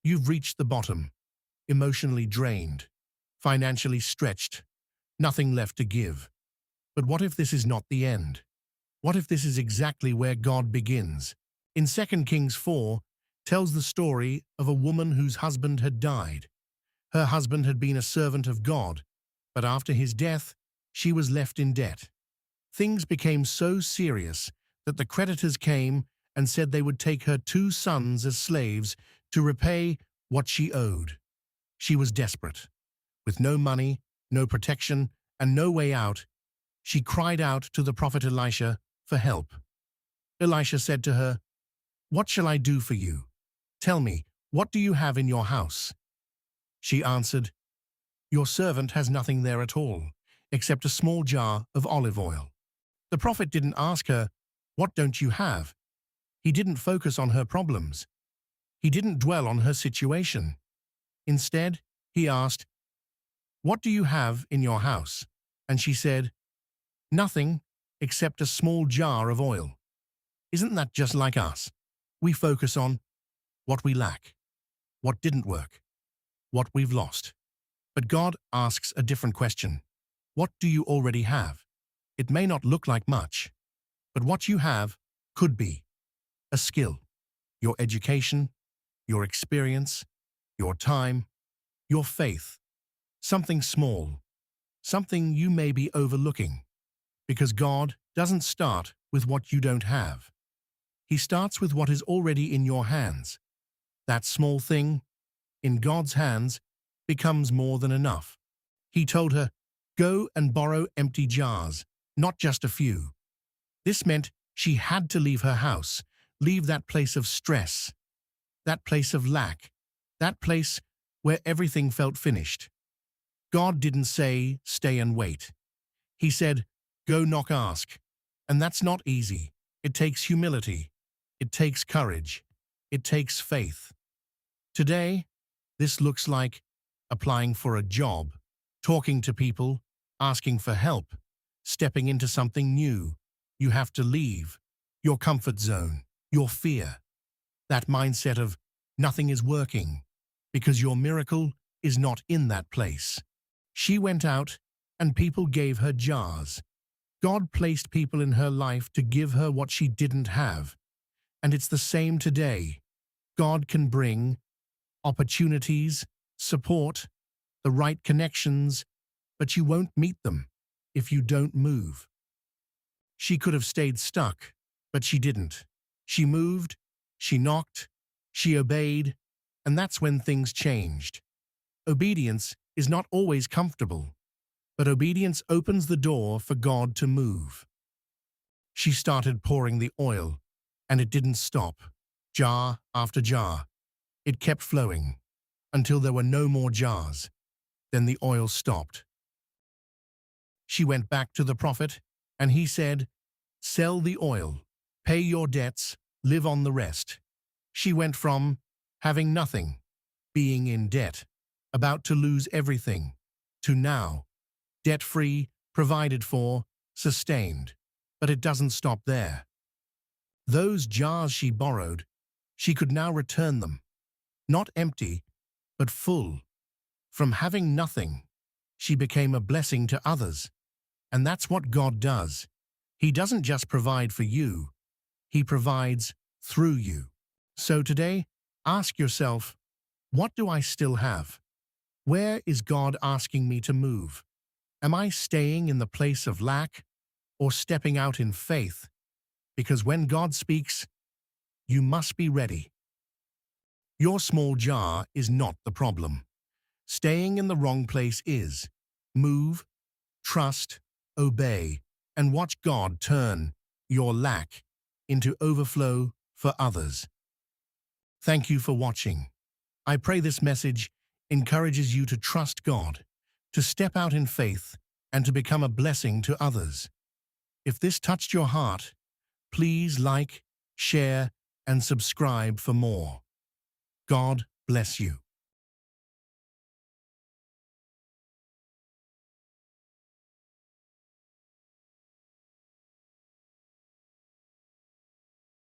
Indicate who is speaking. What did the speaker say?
Speaker 1: You've reached the bottom, emotionally drained, financially stretched, nothing left to give. But what if this is not the end? What if this is exactly where God begins? In 2 Kings 4, tells the story of a woman whose husband had died. Her husband had been a servant of God, but after his death, she was left in debt. Things became so serious that the creditors came and said they would take her 2 sons as slaves to repay what she owed. She was desperate. With no money, no protection, and no way out, she cried out to the prophet Elisha for help. Elisha said to her, "What shall I do for you? Tell me, what do you have in your house?" She answered, "Your servant has nothing there at all, except a small jar of olive oil." The prophet didn't ask her, "What don't you have?" He didn't focus on her problems. He didn't dwell on her situation. Instead, he asked, "What do you have in your house?" And she said, "Nothing except a small jar of oil." Isn't that just like us? We focus on what we lack, what didn't work, what we've lost. But God asks a different question. What do you already have? It may not look like much, but what you have could be a skill, your education, your experience, your time, your faith, something small, something you may be overlooking. Because God doesn't start with what you don't have. He starts with what is already in your hands. That small thing, in God's hands, becomes more than enough. He told her, "Go and borrow empty jars, not just a few." This meant she had to leave her house, leave that place of stress, that place of lack, that place where everything felt finished. God didn't say, "Stay and wait." He said, "Go knock, ask." And that's not easy. It takes humility. It takes courage. It takes faith. Today, this looks like applying for a job, talking to people, asking for help, stepping into something new. You have to leave your comfort zone, your fear, that mindset of nothing is working, because your miracle is not in that place. She went out and people gave her jars. God placed people in her life to give her what she didn't have. And it's the same today. God can bring opportunities, support, the right connections, but you won't meet them if you don't move. She could have stayed stuck, but she didn't. She moved, she knocked, she obeyed, and that's when things changed. Obedience is not always comfortable, but obedience opens the door for God to move. She started pouring the oil, and it didn't stop. Jar after jar. It kept flowing until there were no more jars. Then the oil stopped. She went back to the prophet, and he said, "Sell the oil, pay your debts, live on the rest." She went from having nothing, being in debt, about to lose everything, to now, debt-free, provided for, sustained. But it doesn't stop there. Those jars she borrowed, she could now return them, not empty, but full. From having nothing, she became a blessing to others. And that's what God does. He doesn't just provide for you, He provides through you. So today, ask yourself, what do I still have? Where is God asking me to move? Am I staying in the place of lack or stepping out in faith? Because when God speaks, you must be ready. Your small jar is not the problem. Staying in the wrong place is. Move, trust, obey, and watch God turn your lack into overflow for others. Thank you for watching. I pray this message encourages you to trust God, to step out in faith, and to become a blessing to others. If this touched your heart, please like, share, and subscribe for more. God bless you.